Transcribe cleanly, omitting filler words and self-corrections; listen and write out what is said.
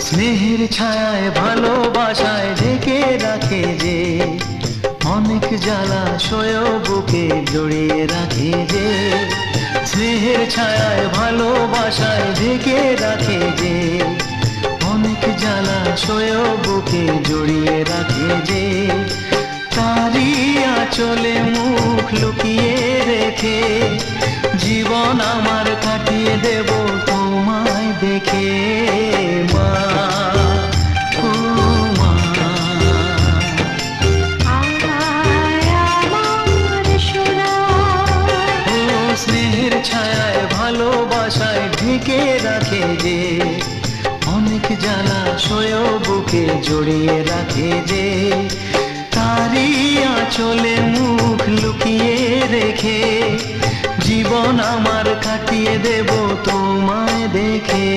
স্নেহের ছায়ায় ভালোবাসায় ঢেকে রাখে যে, অনেক জ্বালা সয়েও বুকে জড়িয়ে রাখে যে। স্নেহের ছায়ায় ভালোবাসায় ঢেকে রাখে যে, অনেক জ্বালা সয়েও বুকে জড়িয়ে রাখে যে। তারি আঁচলে মুখ লুকিয়ে রেখে জীবন আমার কাটিয়ে দেব তোমায় দেখে। মা, ও মা, ও স্নেহের ছায়ায় ভালোবাসায় ঢেকে রাখে যে, অনেক জ্বালা সয়েও বুকে জড়িয়ে রাখে যে। তারি আঁচলে মুখ লুকিয়ে রেখে জীবন আমার কাটিয়ে দেব তোমায় দেখে।